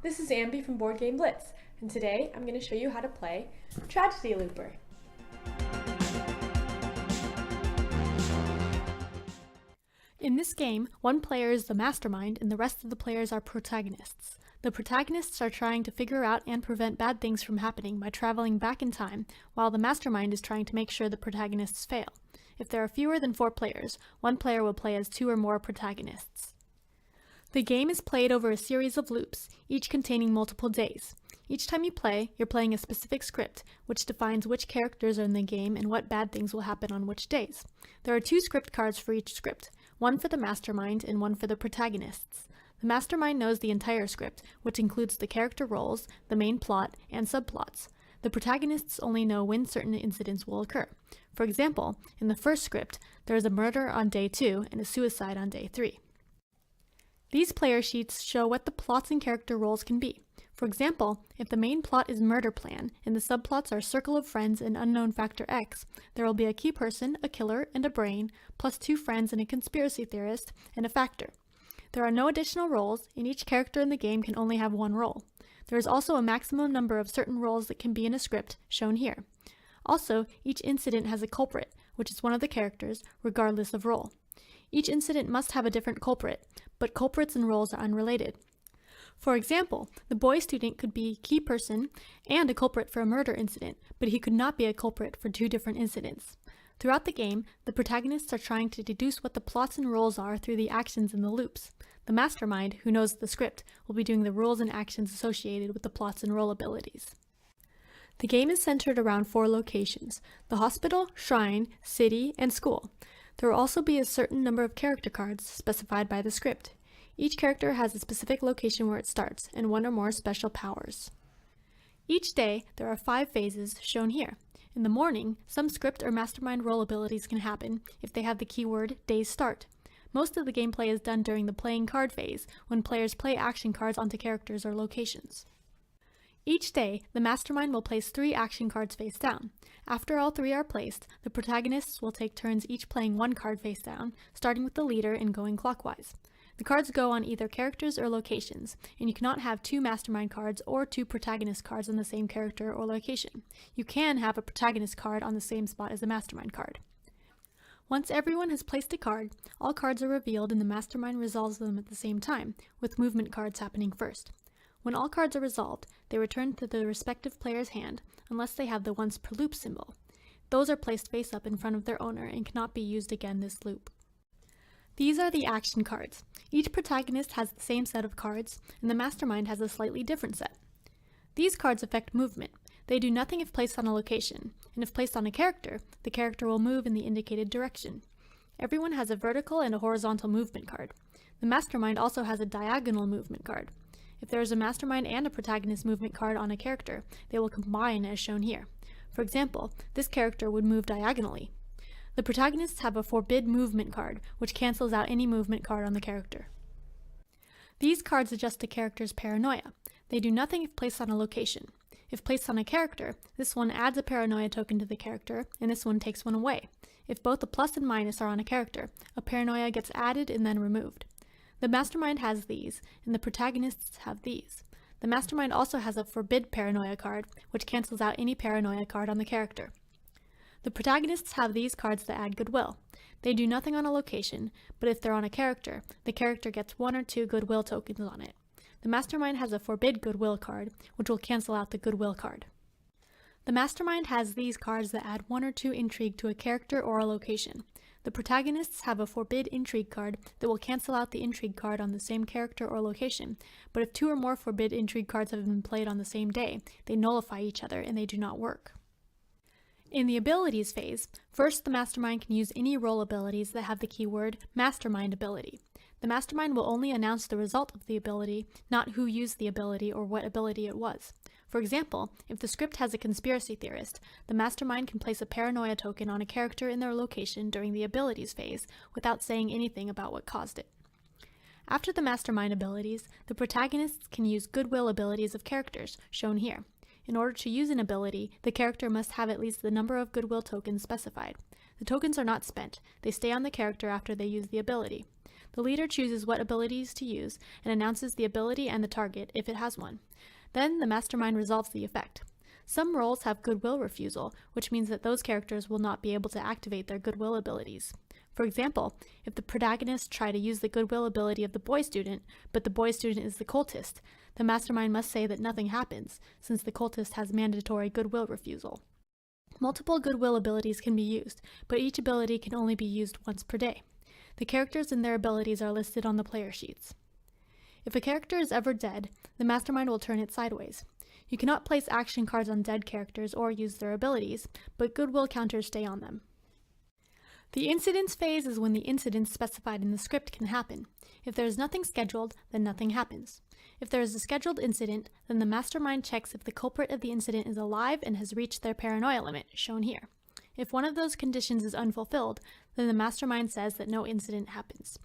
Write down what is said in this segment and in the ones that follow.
This is Ambi from Board Game Blitz, and today I'm going to show you how to play Tragedy Looper. In this game, one player is the mastermind and the rest of the players are protagonists. The protagonists are trying to figure out and prevent bad things from happening by traveling back in time, while the mastermind is trying to make sure the protagonists fail. If there are fewer than 4 players, one player will play as 2 or more protagonists. The game is played over a series of loops, each containing multiple days. Each time you play, you're playing a specific script, which defines which characters are in the game and what bad things will happen on which days. There are 2 script cards for each script, one for the mastermind and one for the protagonists. The mastermind knows the entire script, which includes the character roles, the main plot, and subplots. The protagonists only know when certain incidents will occur. For example, in the first script, there is a murder on day 2 and a suicide on day 3. These player sheets show what the plots and character roles can be. For example, if the main plot is murder plan and the subplots are circle of friends and unknown factor X, there will be a key person, a killer, and a brain, plus 2 friends and a conspiracy theorist, and a factor. There are no additional roles, and each character in the game can only have 1 role. There is also a maximum number of certain roles that can be in a script, shown here. Also, each incident has a culprit, which is one of the characters, regardless of role. Each incident must have a different culprit, but culprits and roles are unrelated. For example, the boy student could be key person and a culprit for a murder incident, but he could not be a culprit for 2 different incidents. Throughout the game, the protagonists are trying to deduce what the plots and roles are through the actions in the loops. The mastermind, who knows the script, will be doing the rules and actions associated with the plots and role abilities. The game is centered around 4 locations: the hospital, shrine, city, and school. There will also be a certain number of character cards specified by the script. Each character has a specific location where it starts, and 1 or more special powers. Each day, there are 5 phases, shown here. In the morning, some script or mastermind role abilities can happen if they have the keyword day's start. Most of the gameplay is done during the playing card phase, when players play action cards onto characters or locations. Each day, the mastermind will place 3 action cards face down. After all 3 are placed, the protagonists will take turns each playing 1 card face down, starting with the leader and going clockwise. The cards go on either characters or locations, and you cannot have 2 mastermind cards or 2 protagonist cards on the same character or location. You can have a protagonist card on the same spot as a mastermind card. Once everyone has placed a card, all cards are revealed and the mastermind resolves them at the same time, with movement cards happening first. When all cards are resolved, they return to the respective player's hand, unless they have the once per loop symbol. Those are placed face up in front of their owner and cannot be used again this loop. These are the action cards. Each protagonist has the same set of cards, and the mastermind has a slightly different set. These cards affect movement. They do nothing if placed on a location, and if placed on a character, the character will move in the indicated direction. Everyone has a vertical and a horizontal movement card. The mastermind also has a diagonal movement card. If there is a mastermind and a protagonist movement card on a character, they will combine as shown here. For example, this character would move diagonally. The protagonists have a forbid movement card, which cancels out any movement card on the character. These cards adjust the character's paranoia. They do nothing if placed on a location. If placed on a character, this one adds a paranoia token to the character, and this one takes one away. If both a plus and minus are on a character, a paranoia gets added and then removed. The mastermind has these, and the protagonists have these. The mastermind also has a forbid paranoia card, which cancels out any paranoia card on the character. The protagonists have these cards that add goodwill. They do nothing on a location, but if they're on a character, the character gets 1 or 2 goodwill tokens on it. The mastermind has a forbid goodwill card, which will cancel out the goodwill card. The mastermind has these cards that add 1 or 2 intrigue to a character or a location. The protagonists have a forbid intrigue card that will cancel out the intrigue card on the same character or location, but if 2 or more forbid intrigue cards have been played on the same day, they nullify each other and they do not work. In the abilities phase, first the mastermind can use any role abilities that have the keyword Mastermind Ability. The mastermind will only announce the result of the ability, not who used the ability or what ability it was. For example, if the script has a conspiracy theorist, the mastermind can place a paranoia token on a character in their location during the abilities phase without saying anything about what caused it. After the mastermind abilities, the protagonists can use goodwill abilities of characters, shown here. In order to use an ability, the character must have at least the number of goodwill tokens specified. The tokens are not spent. They stay on the character after they use the ability. The leader chooses what abilities to use and announces the ability and the target if it has one. Then the mastermind resolves the effect. Some roles have goodwill refusal, which means that those characters will not be able to activate their goodwill abilities. For example, if the protagonists try to use the goodwill ability of the boy student, but the boy student is the cultist, the mastermind must say that nothing happens, since the cultist has mandatory goodwill refusal. Multiple goodwill abilities can be used, but each ability can only be used once per day. The characters and their abilities are listed on the player sheets. If a character is ever dead, the mastermind will turn it sideways. You cannot place action cards on dead characters or use their abilities, but goodwill counters stay on them. The incidents phase is when the incidents specified in the script can happen. If there is nothing scheduled, then nothing happens. If there is a scheduled incident, then the mastermind checks if the culprit of the incident is alive and has reached their paranoia limit, shown here. If one of those conditions is unfulfilled, then the mastermind says that no incident happens.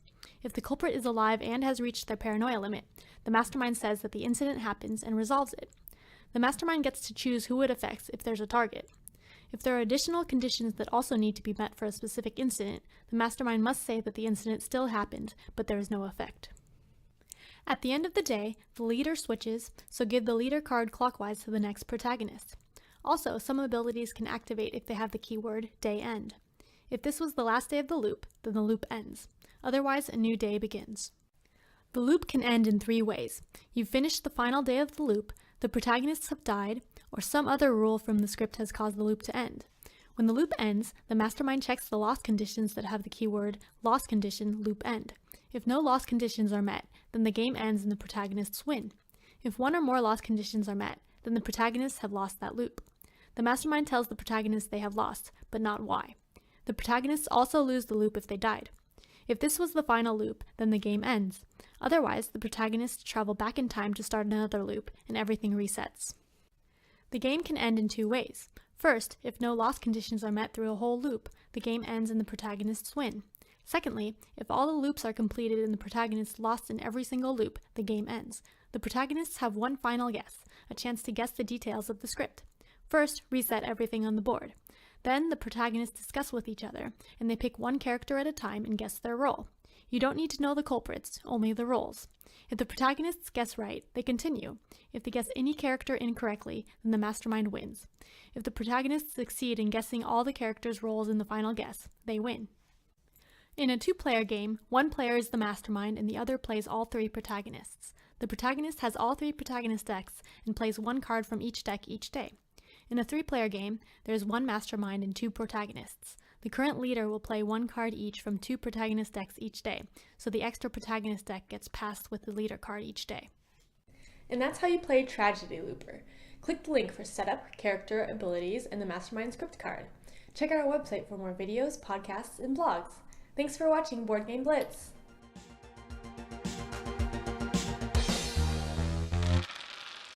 If the culprit is alive and has reached their paranoia limit, the mastermind says that the incident happens and resolves it. The mastermind gets to choose who it affects if there's a target. If there are additional conditions that also need to be met for a specific incident, the mastermind must say that the incident still happened, but there is no effect. At the end of the day, the leader switches, so give the leader card clockwise to the next protagonist. Also, some abilities can activate if they have the keyword day end. If this was the last day of the loop, then the loop ends. Otherwise, a new day begins. The loop can end in 3 ways. You've finished the final day of the loop, the protagonists have died, or some other rule from the script has caused the loop to end. When the loop ends, the mastermind checks the loss conditions that have the keyword loss condition loop end. If no loss conditions are met, then the game ends and the protagonists win. If one or more loss conditions are met, then the protagonists have lost that loop. The mastermind tells the protagonists they have lost, but not why. The protagonists also lose the loop if they died. If this was the final loop, then the game ends. Otherwise, the protagonists travel back in time to start another loop, and everything resets. The game can end in 2 ways. First, if no loss conditions are met through a whole loop, the game ends and the protagonists win. Secondly, if all the loops are completed and the protagonists lost in every single loop, the game ends. The protagonists have one final guess, a chance to guess the details of the script. First, reset everything on the board. Then, the protagonists discuss with each other, and they pick one character at a time and guess their role. You don't need to know the culprits, only the roles. If the protagonists guess right, they continue. If they guess any character incorrectly, then the mastermind wins. If the protagonists succeed in guessing all the characters' roles in the final guess, they win. In a 2-player game, one player is the mastermind and the other plays all 3 protagonists. The protagonist has all 3 protagonist decks and plays one card from each deck each day. In a 3-player game, there is one mastermind and 2 protagonists. The current leader will play one card each from 2 protagonist decks each day, so the extra protagonist deck gets passed with the leader card each day. And that's how you play Tragedy Looper. Click the link for setup, character, abilities, and the Mastermind script card. Check out our website for more videos, podcasts, and blogs. Thanks for watching Board Game Blitz!